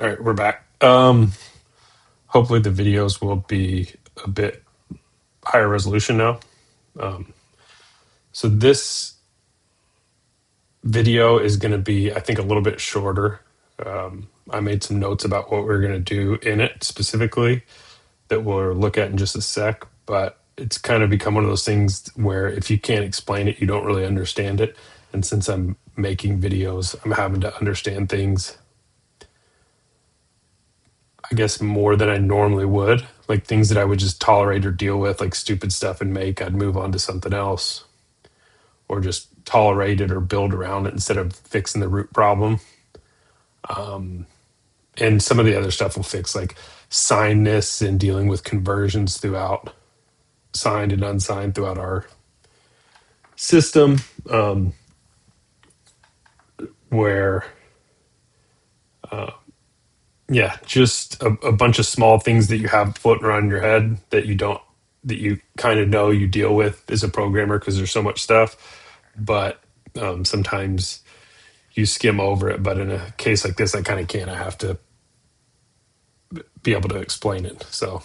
All right, we're back. Hopefully the videos will be a bit higher resolution now. Um, so this video is going to be, I think, a little bit shorter. I made some notes about what we're going to do in it specifically that we'll look at in just a sec, but it's kind of become one of those things where if you can't explain it, you don't really understand it. And since I'm making videos, I'm having to understand things, I guess, more than I normally would. Like things that I would just tolerate or deal with, like stupid stuff and make, I'd move on to something else or just tolerate it or build around it instead of fixing the root problem. And some of the other stuff will fix, like signedness and dealing with conversions throughout signed and unsigned throughout our system, where, yeah, just a bunch of small things that you have floating around in your head that you kind of know you deal with as a programmer because there's so much stuff. But sometimes you skim over it. But in a case like this, I kind of can't. I have to be able to explain it. So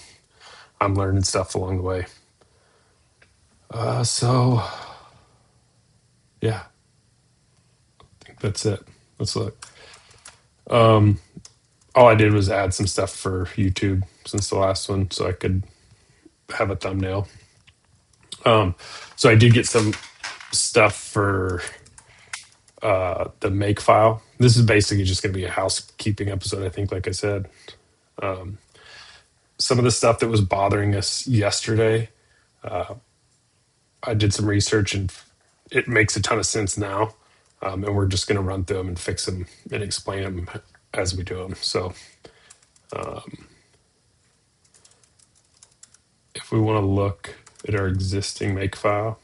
I'm learning stuff along the way. So yeah, I think that's it. Let's look. All I did was add some stuff for YouTube since the last one, so I could have a thumbnail. So I did get some stuff for the make file. This is basically just going to be a housekeeping episode, I think, like I said. Some of the stuff that was bothering us yesterday, I did some research and it makes a ton of sense now. And we're just going to run through them and fix them and explain them as we do them. So if we want to look at our existing make file,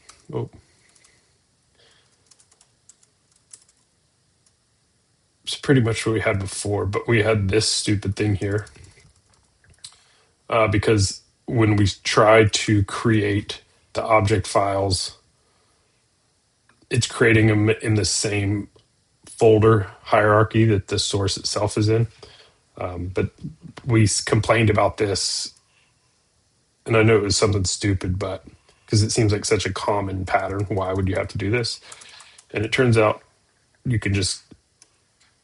it's pretty much what we had before, but we had this stupid thing here because when we try to create the object files, it's creating them in the same folder hierarchy that the source itself is in. But we complained about this, and I know it was something stupid, but because it seems like such a common pattern, why would you have to do this? And it turns out you can just,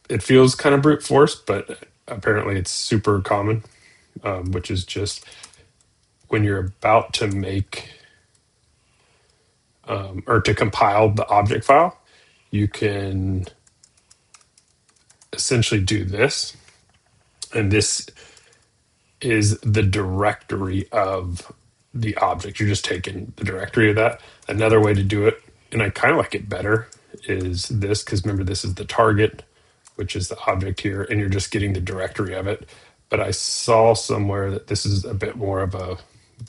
it feels kind of brute force, but apparently it's super common, which is just when you're about to make or to compile the object file, you can essentially do this. And this is the directory of the object. You're just taking the directory of that. Another way to do it, and I kind of like it better, is this, because remember, this is the target, which is the object here, and you're just getting the directory of it. But I saw somewhere that this is a bit more of a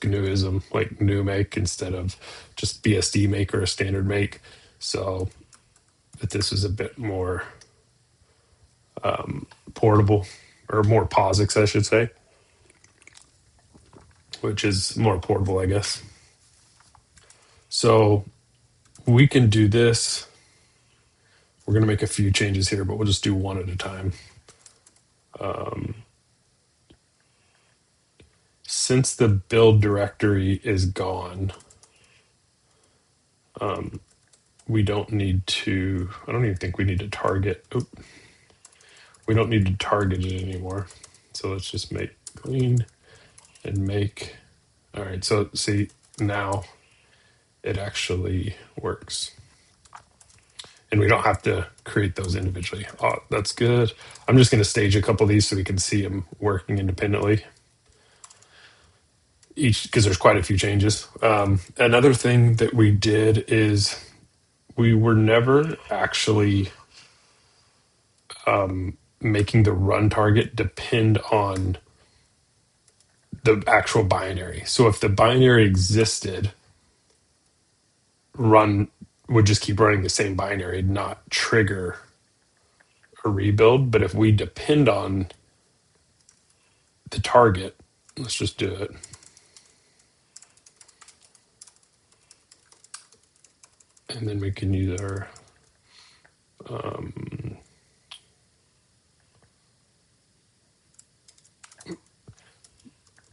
GNUism, like GNU make instead of just BSD make or a standard make. So that this is a bit more portable, or more POSIX, I should say, which is more portable, I guess. So we can do this. We're going to make a few changes here, but we'll just do one at a time. Since the build directory is gone, we don't need to, I don't even think we need to target. We don't need to target it anymore. So let's just make clean and make. All right, so see, now it actually works. And we don't have to create those individually. Oh, that's good. I'm just going to stage a couple of these so we can see them working independently. Each, because there's quite a few changes. Another thing that we did is we were never actually making the run target depend on the actual binary. So if the binary existed, run would just keep running the same binary, not trigger a rebuild. But if we depend on the target, let's just do it. And then we can use our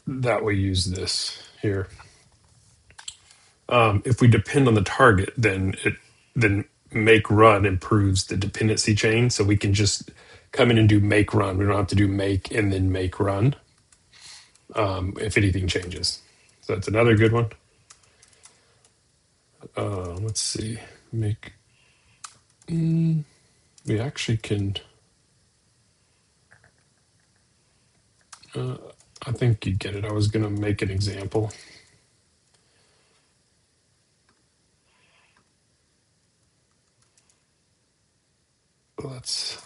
that we use this here. If we depend on the target, then make run improves the dependency chain. So we can just come in and do make run. We don't have to do make and then make run if anything changes. So that's another good one. Let's see. Make. We actually can. I think you get it. I was going to make an example. Let's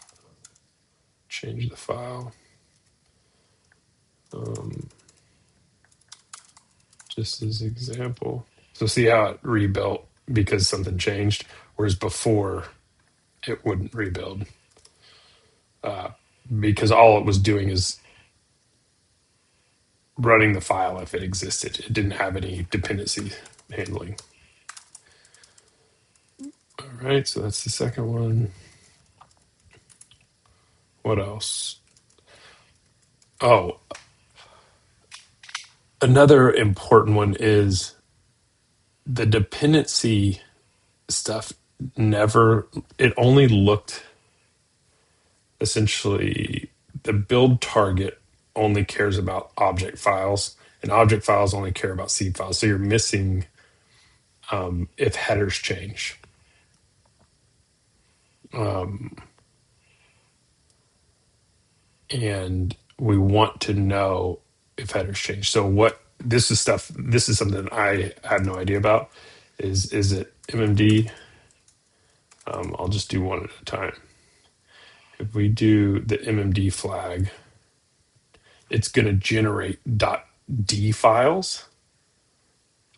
change the file. Just as example. So see how it rebuilt because something changed, whereas before it wouldn't rebuild because all it was doing is running the file if it existed. It didn't have any dependency handling. All right, so that's the second one. What else? Oh, another important one is the dependency stuff it only looked essentially the build target only cares about object files and object files only care about C files. So you're missing if headers change. And we want to know if headers change. So this is something I have no idea about. Is it MMD? I'll just do one at a time. If we do the MMD flag, it's going to generate .d files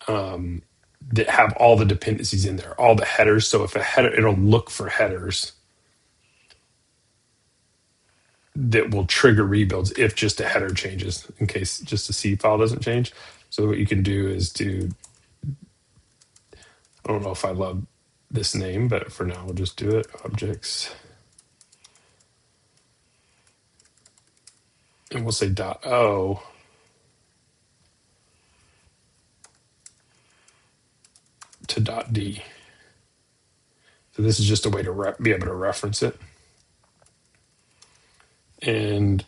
that have all the dependencies in there, all the headers. So if a header, it'll look for headers that will trigger rebuilds if just a header changes, in case just a C file doesn't change. So what you can do is I don't know if I love this name, but for now we'll just do it. Objects. And we'll say .o. To .d. So this is just a way to be able to reference it. And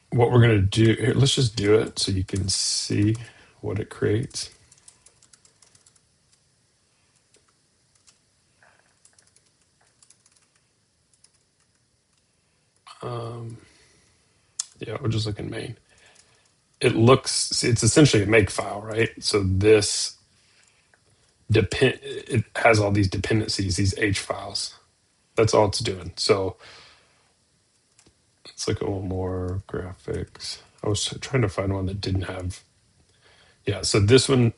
what we're going to do here, let's just do it so you can see what it creates. Yeah, we'll just look in main. It's essentially a make file, right? So it has all these dependencies, these H files. That's all it's doing. So let's look at a little more graphics. I was trying to find one that didn't have. Yeah, so this one,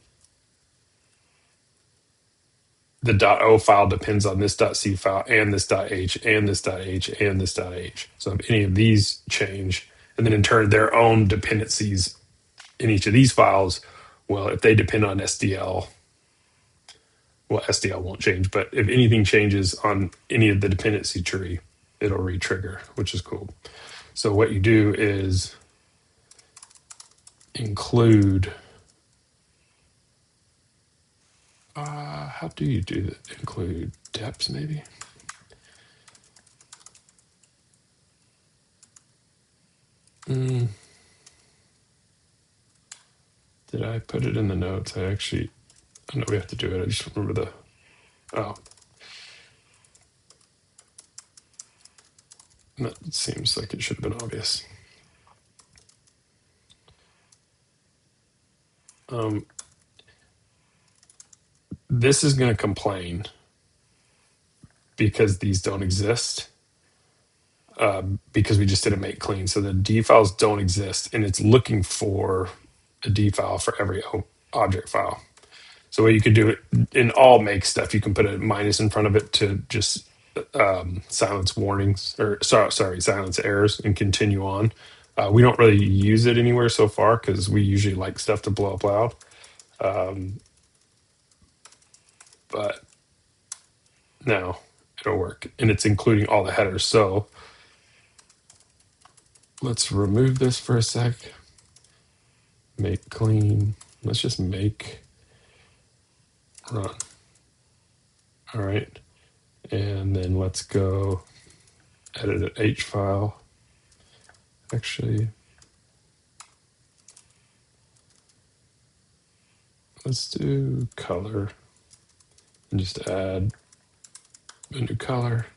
the .o file depends on this .c file and this .h and this .h and this .h. So if any of these change, and then in turn their own dependencies in each of these files, well, if they depend on SDL, well, SDL won't change, but if anything changes on any of the dependency tree, it'll re-trigger, which is cool. So what you do is include. How do you do that? Include depths, maybe? Did I put it in the notes? I know we have to do it. I just remember that seems like it should have been obvious. This is going to complain because these don't exist. Because we just didn't make clean. So the D files don't exist, and it's looking for a D file for every object file. So what you could do in all make stuff, you can put a minus in front of it to just silence warnings or silence errors and continue on. We don't really use it anywhere so far because we usually like stuff to blow up loud. But now it'll work, and it's including all the headers. So let's remove this for a sec. Make clean. Let's just make run. All right. And then let's go edit an H file. Actually, let's do color and just add a new color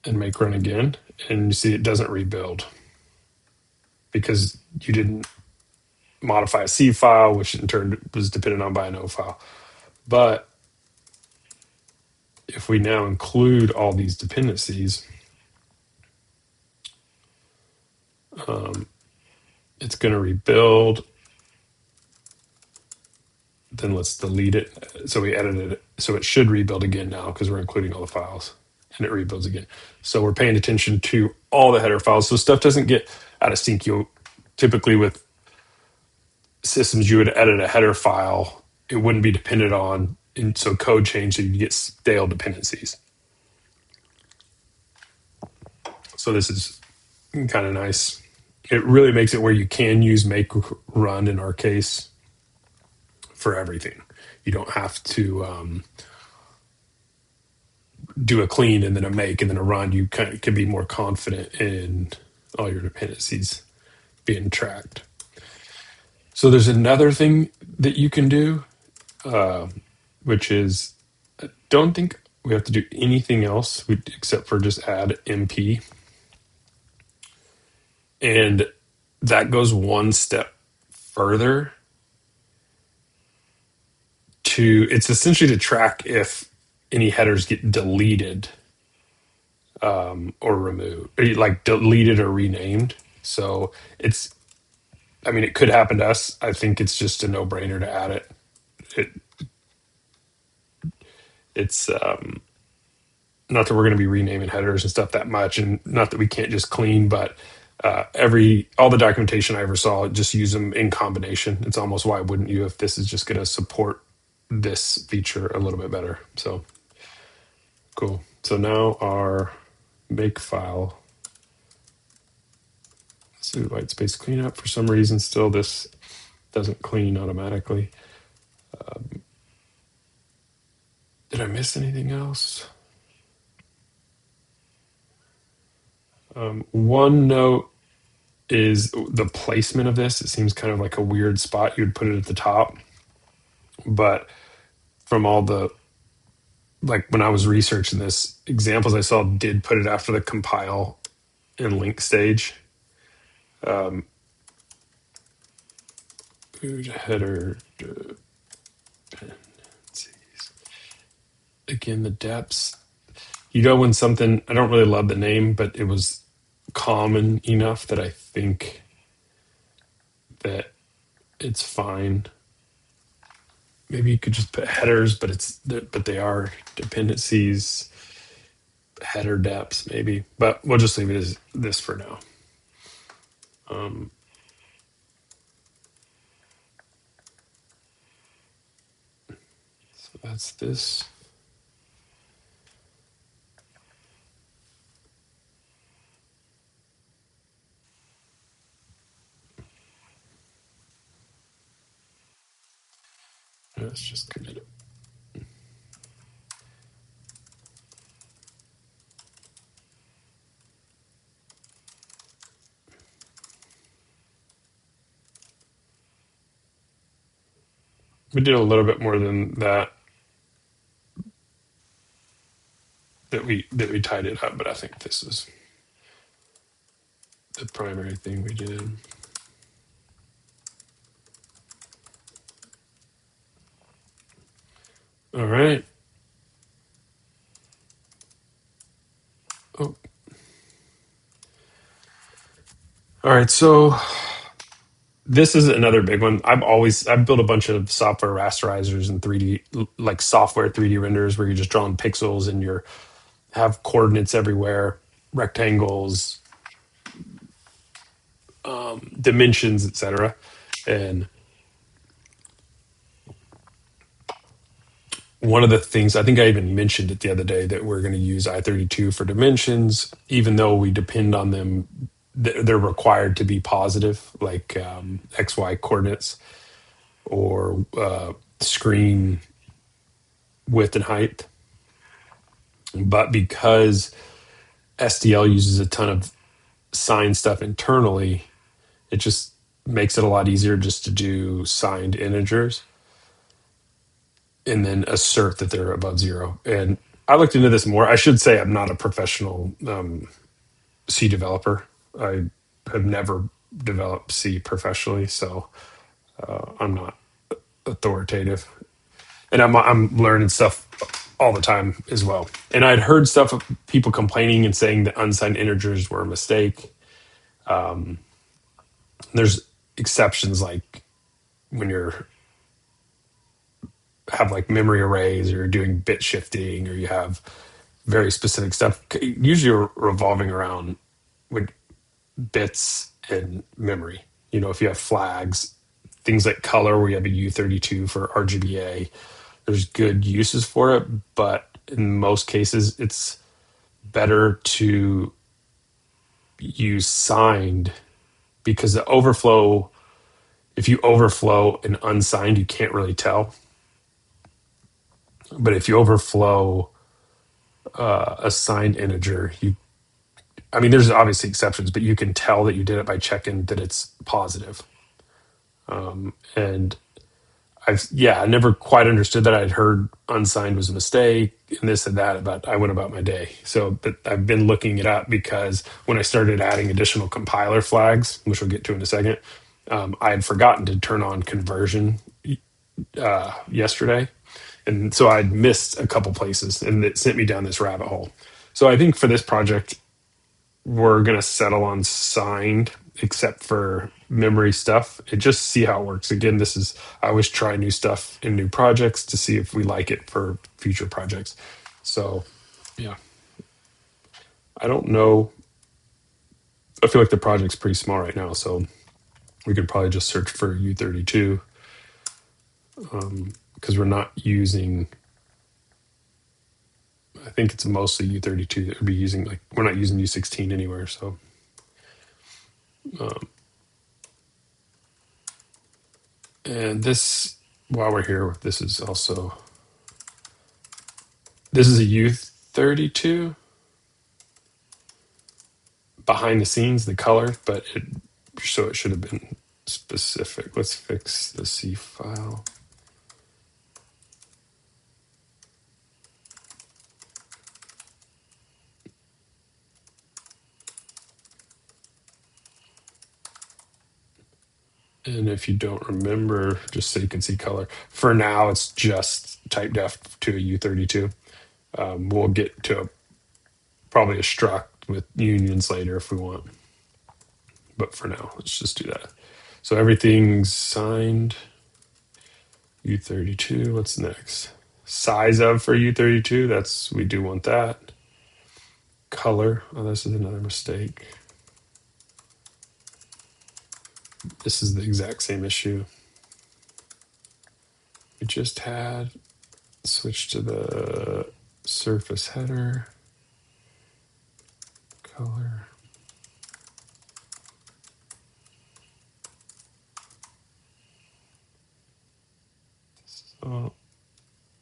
and make run again. And you see it doesn't rebuild because you didn't modify a C file, which in turn was dependent on by an O file. But if we now include all these dependencies, it's going to rebuild. Then let's delete it. So we edited it. So it should rebuild again now because we're including all the files and it rebuilds again. So we're paying attention to all the header files. So stuff doesn't get out of sync. You typically with systems, you would edit a header file. It wouldn't be dependent on, and so code change, so you get stale dependencies. So this is kind of nice. It really makes it where you can use make run in our case for everything. You don't have to do a clean and then a make and then a run. You kind of can be more confident in all your dependencies being tracked. So there's another thing that you can do, which is I don't think we have to do anything else except for just add MP. And that goes one step further it's essentially to track if any headers get deleted or removed, or like deleted or renamed. So it could happen to us. I think it's just a no-brainer to add it. it it's not that we're going to be renaming headers and stuff that much, and not that we can't just clean, but all the documentation I ever saw, just use them in combination. It's almost why wouldn't you if this is just going to support this feature a little bit better. So cool. So now our make file, let's do white space cleanup. For some reason, still this doesn't clean automatically. Did I miss anything else? One note is the placement of this. It seems kind of like a weird spot. You'd put it at the top, but from all the, like when I was researching this, examples I saw did put it after the compile and link stage. Header dependencies. Again, the depths. When something, I don't really love the name, but it was common enough that I think that it's fine. Maybe you could just put headers, but they are dependencies, header depths maybe, but we'll just leave it as this for now. So that's this. Let's just commit it. We did a little bit more than that we tied it up, but I think this is the primary thing we did. All right. Oh. All right. So this is another big one. I've built a bunch of software rasterizers and 3D, like software 3D renders where you're just drawing pixels and you have coordinates everywhere, rectangles, dimensions, etc. And one of the things, I think I even mentioned it the other day, that we're going to use I32 for dimensions, even though we depend on them. They're required to be positive, like XY coordinates or screen width and height. But because SDL uses a ton of signed stuff internally, it just makes it a lot easier just to do signed integers and then assert that they're above zero. And I looked into this more. I should say I'm not a professional C developer. I have never developed C professionally, so I'm not authoritative. And I'm learning stuff all the time as well. And I'd heard stuff of people complaining and saying that unsigned integers were a mistake. There's exceptions, like when you're have like memory arrays, or you're doing bit shifting, or you have very specific stuff, usually revolving around with bits and memory. You know, if you have flags, things like color, where you have a U32 for RGBA, there's good uses for it, but in most cases, it's better to use signed, because the overflow, if you overflow an unsigned, you can't really tell. But if you overflow a signed integer, I mean, there's obviously exceptions, but you can tell that you did it by checking that it's positive. And I never quite understood that. I'd heard unsigned was a mistake and this and that, but I went about my day. So, but I've been looking it up, because when I started adding additional compiler flags, which we'll get to in a second, I had forgotten to turn on conversion yesterday. And so I'd missed a couple places, and it sent me down this rabbit hole. So I think for this project, we're going to settle on signed, except for memory stuff, and just see how it works. Again, I always try new stuff in new projects to see if we like it for future projects. So yeah, I don't know. I feel like the project's pretty small right now, so we could probably just search for U32, because we're not using, I think it's mostly U32 that would be using, like we're not using U16 anywhere. So and this, while we're here, this is a U32 behind the scenes, the color, but it should have been specific. Let's fix the C file. And if you don't remember, just so you can see color. For now, it's just type def to a U32. We'll get to probably a struct with unions later if we want. But for now, let's just do that. So everything's signed. U32, what's next? Size of for U32, we do want that. Color, oh, this is another mistake. This is the exact same issue we just had. Switch to the surface header. Color. So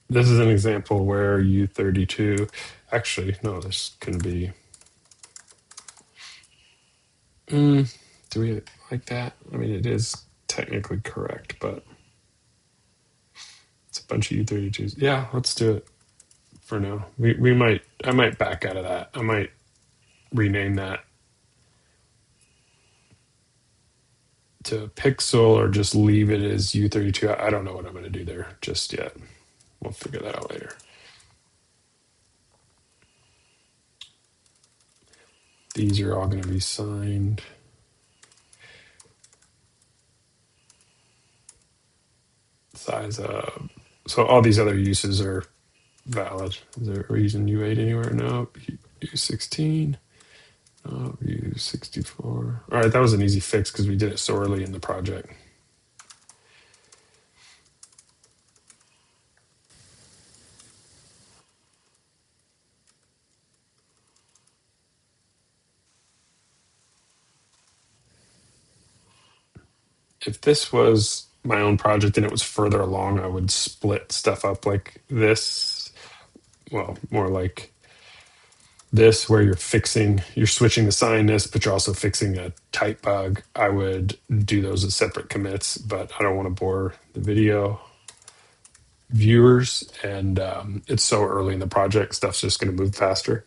this is an example where U32, actually, no, this can be, do we like that? I mean, it is technically correct, but it's a bunch of U32s. Yeah, let's do it for now. I might back out of that. I might rename that to pixel, or just leave it as U32. I don't know what I'm going to do there just yet. We'll figure that out later. These are all going to be signed. Size of, so all these other uses are valid. Is there a reason U8 anywhere? No. U16. No. U64. All right, that was an easy fix because we did it so early in the project. if this was my own project and it was further along, I would split stuff up like this. Well, more like this, where you're switching the signedness, but you're also fixing a type bug. I would do those as separate commits, but I don't want to bore the video viewers, and it's so early in the project, stuff's just going to move faster.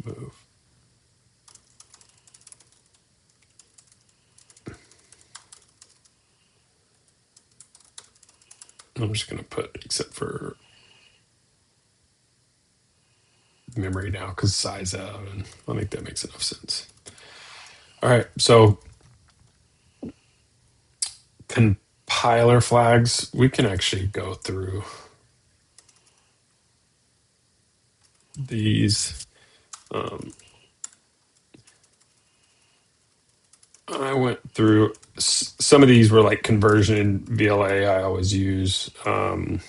Move. I'm just going to put except for memory now because size out, and I think that makes enough sense. All right, so compiler flags, we can actually go through these. I went through some of these were like conversion in VLA. I always use. Well,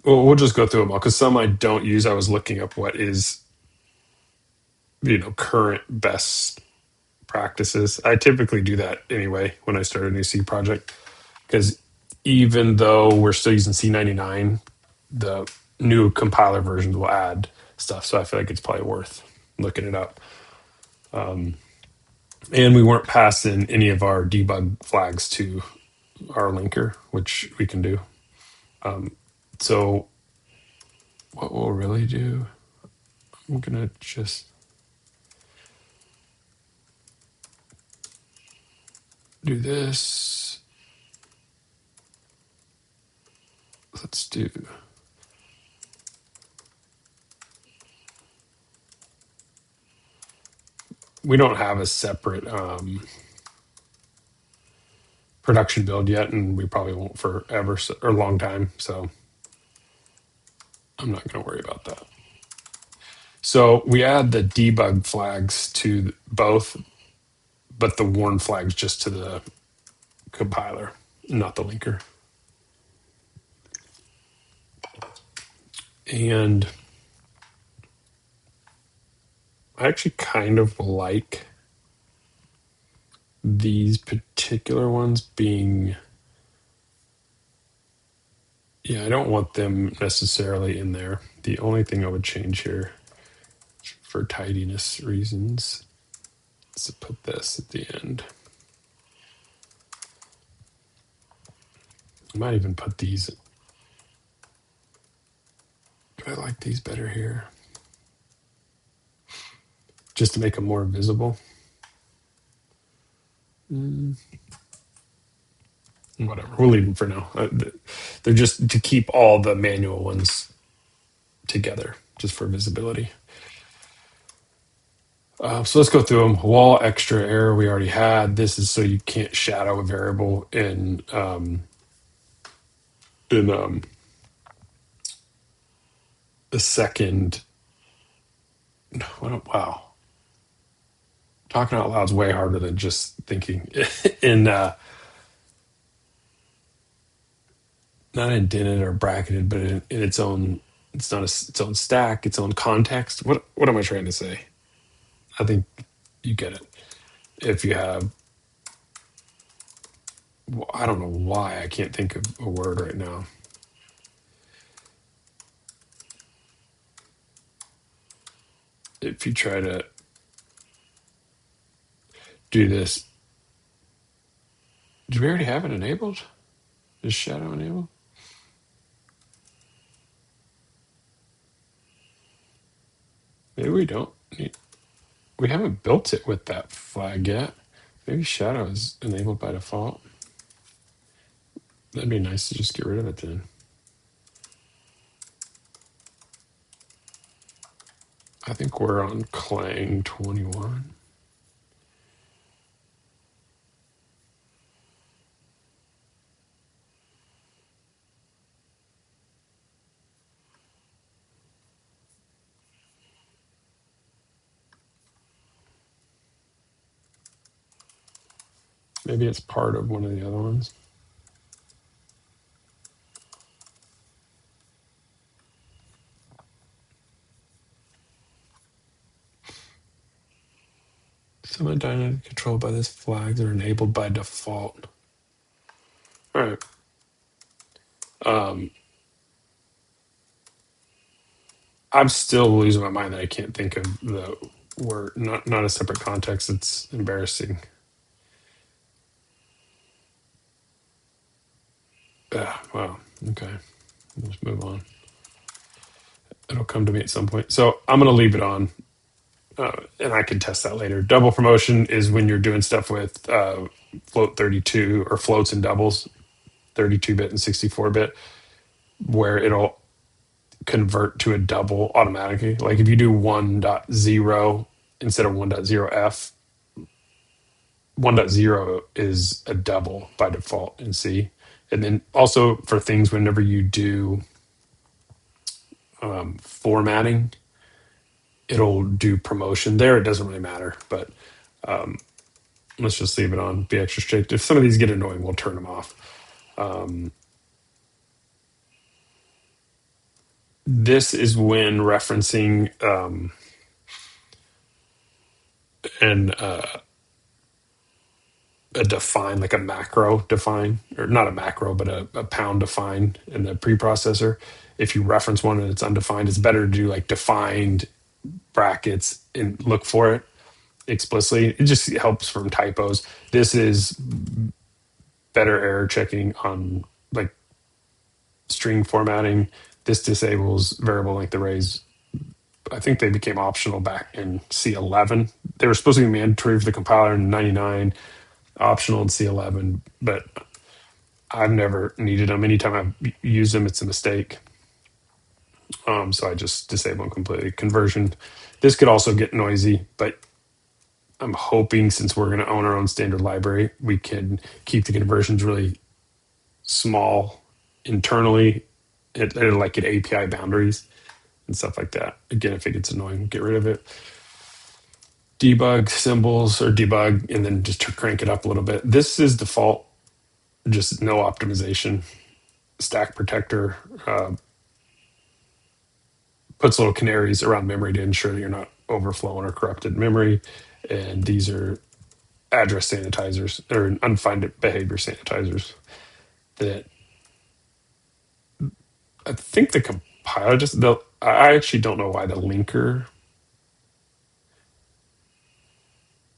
we'll just go through them all because some I don't use. I was looking up what is, current best practices. I typically do that anyway when I start a new C project because even though we're still using C99, the new compiler versions will add stuff. So I feel like it's probably worth looking it up. And we weren't passing any of our debug flags to our linker, which we can do. So what we'll really do, I'm going to just do this. Let's do. We don't have a separate production build yet, and we probably won't forever or a long time. So I'm not going to worry about that. So we add the debug flags to both, but the warn flags just to the compiler, not the linker. And I actually kind of like these particular ones being, I don't want them necessarily in there. The only thing I would change here for tidiness reasons is to put this at the end. I might even put these. Do I like these better here? Just to make them more visible. Whatever, we'll leave them for now. They're just to keep all the manual ones together, just for visibility. So let's go through them. Wall extra error we already had. This is so you can't shadow a variable in the second. Wow, talking out loud is way harder than just thinking. In not indented or bracketed, but in its own. It's not its own stack, its own context. What am I trying to say? I think you get it. If you have, I don't know why I can't think of a word right now. If you try to do this, do we already have it enabled? Is shadow enabled? Maybe we don't. We haven't built it with that flag yet. Maybe shadow is enabled by default. That'd be nice to just get rid of it then. I think we're on Clang 21. Maybe it's part of one of the other ones. dynamic controlled by this flags are enabled by default. All right. I'm still losing my mind that I can't think of the word. Not a separate context. It's embarrassing. Wow. Okay. Let's move on. It'll come to me at some point. So I'm going to leave it on, and I can test that later. Double promotion is when you're doing stuff with float 32 or floats and doubles, 32-bit and 64-bit, where it'll convert to a double automatically. Like if you do 1.0 instead of 1.0f, 1.0 is a double by default in C. And then also for things whenever you do formatting, it'll do promotion there. It doesn't really matter, but let's just leave it on, be extra strict. If some of these get annoying, we'll turn them off. This is when referencing and a define, like a macro define, or not a macro, but a pound define in the preprocessor. If you reference one and it's undefined, it's better to do like defined brackets and look for it explicitly. It just helps from typos. This is better error checking on like string formatting. This disables variable length arrays. I think they became optional back in C11. They were supposed to be mandatory for the compiler in 99, optional in C11, but I've never needed them. Anytime I've used them, it's a mistake. So I just disable them completely. Conversion. This could also get noisy, but I'm hoping since we're going to own our own standard library, we can keep the conversions really small internally, like at API boundaries and stuff like that. Again, if it gets annoying, get rid of it. Debug symbols or debug, and then just to crank it up a little bit. This is default, just no optimization. Stack protector puts little canaries around memory to ensure that you're not overflowing or corrupted memory. And these are address sanitizers or undefined behavior sanitizers that I think the compiler I actually don't know why the linker.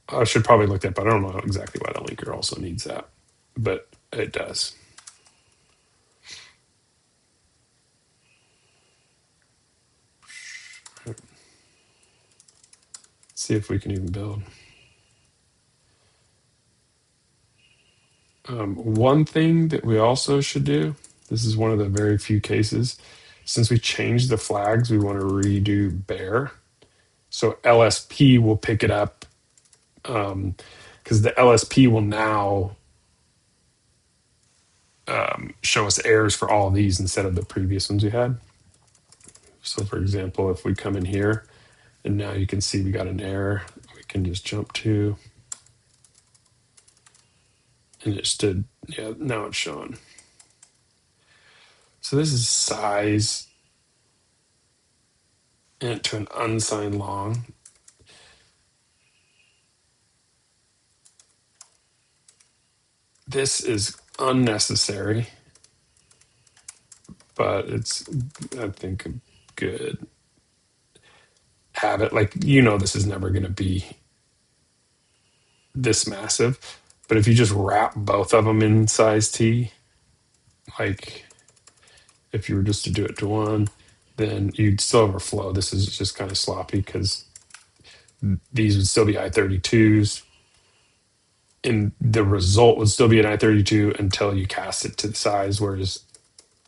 I should probably look that, but I don't know exactly why the linker also needs that, but it does. See if we can even build. One thing that we also should do, this is one of the very few cases, since we changed the flags, we want to redo bear. So LSP will pick it up because the LSP will now show us errors for all of these instead of the previous ones we had. So for example, if we come in here and now you can see we got an error, we can just jump to, and it stood, yeah, now it's showing. So this is size int to an unsigned long. This is unnecessary, but it's, I think, a good habit. Like, this is never going to be this massive, but if you just wrap both of them in size T, like if you were just to do it to one, then you'd still overflow. This is just kind of sloppy because these would still be I32s, and the result would still be an I32 until you cast it to the size. Whereas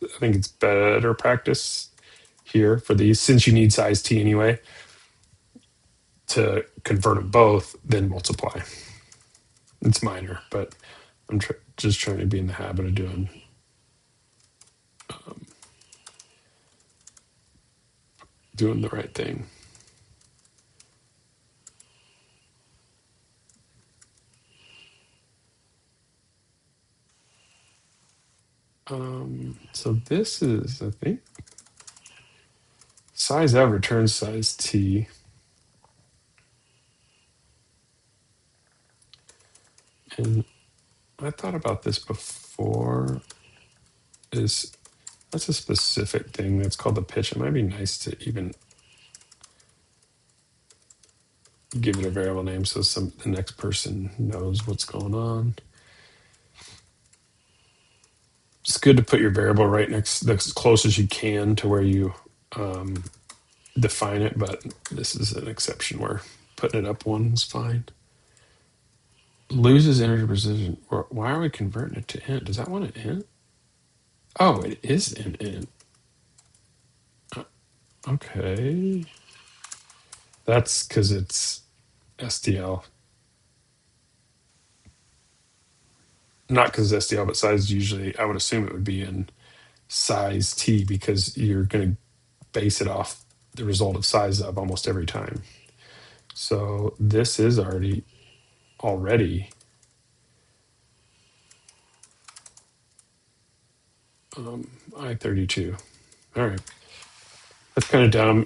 I think it's better practice here for these, since you need size T anyway, to convert them both, then multiply. It's minor, but I'm just trying to be in the habit of doing the right thing. So this is, I think, size F returns size T. And I thought about this before. Is That's a specific thing that's called the pitch. It might be nice to even give it a variable name so the next person knows what's going on. It's good to put your variable right next, as close as you can to where you define it, but this is an exception where putting it up one is fine. Loses integer precision. Why are we converting it to int? Does that want an int? Oh, it is an int. Okay. That's because it's STL. Not because it's STL, but size usually, I would assume it would be in size T because you're going to base it off the result of size of almost every time. So this is already I32. All right. That's kind of dumb.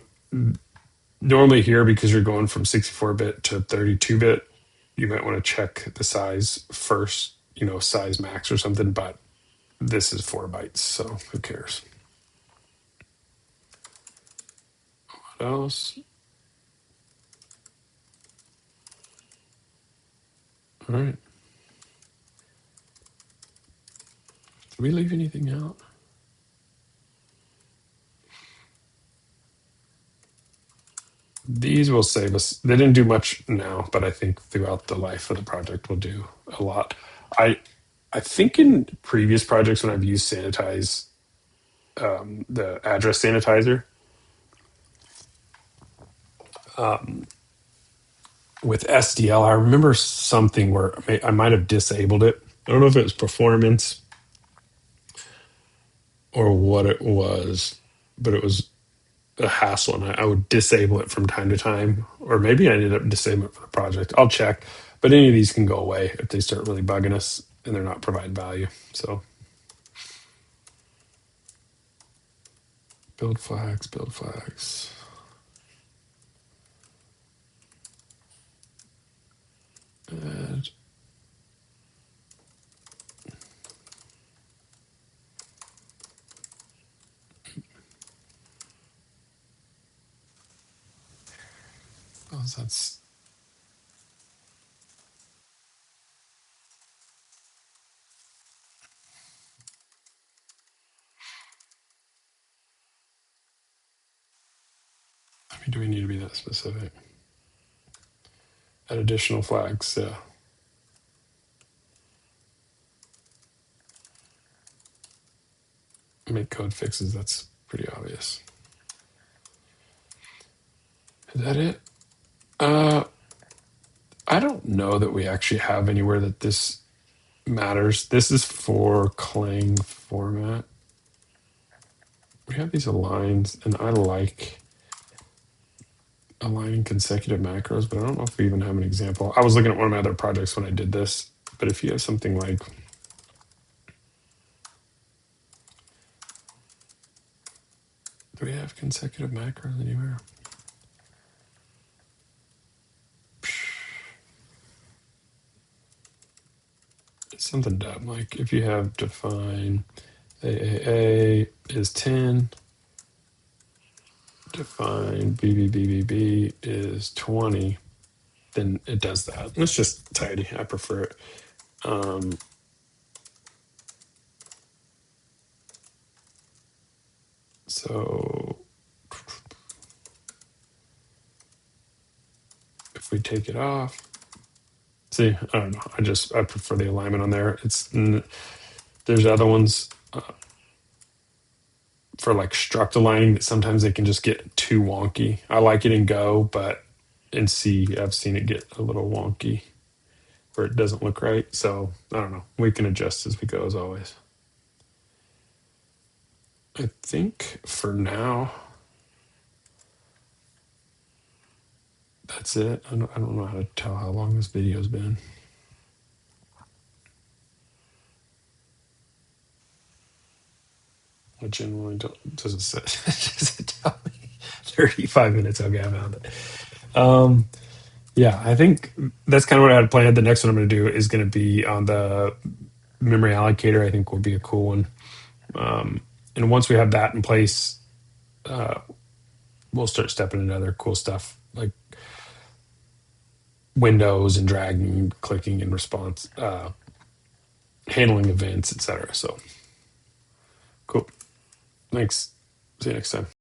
Normally here, because you're going from 64-bit to 32-bit, you might want to check the size first, size max or something, but this is 4 bytes, so who cares? What else? All right. Did we leave anything out? These will save us. They didn't do much now, but I think throughout the life of the project will do a lot. I think in previous projects when I've used sanitize, the address sanitizer, with SDL, I remember something where I might have disabled it. I don't know if it was performance or what it was, but it was a hassle, and I would disable it from time to time, or maybe I ended up disabling it for the project. I'll check, but any of these can go away if they start really bugging us and they're not providing value. So build flags, build flags. Add. Oh, that's. I mean, do we need to be that specific? Add additional flags. Yeah. Make code fixes. That's pretty obvious. Is that it? I don't know that we actually have anywhere that this matters. This is for Clang format. We have these aligns, and I like aligning consecutive macros, but I don't know if we even have an example. I was looking at one of my other projects when I did this, but if you have something like, do we have consecutive macros anywhere? It's something dumb, like if you have define AAA is 10, define BBBBB is 20, then it does that. It's just tidy. I prefer it. So if we take it off, see, I don't know. I prefer the alignment on there. There's other ones for like struct aligning that sometimes they can just get too wonky. I like it in Go, but in C, I've seen it get a little wonky where it doesn't look right. So I don't know. We can adjust as we go, as always. I think for now, that's it. I don't know how to tell how long this video's been. I generally don't. Does it say? Does it tell me 35 minutes? Okay, I found it. Yeah, I think that's kind of what I had planned. The next one I'm going to do is going to be on the memory allocator. I think will be a cool one. And once we have that in place, uh, we'll start stepping into other cool stuff like windows and dragging, clicking in response, handling events, etc. So cool. Thanks. See you next time.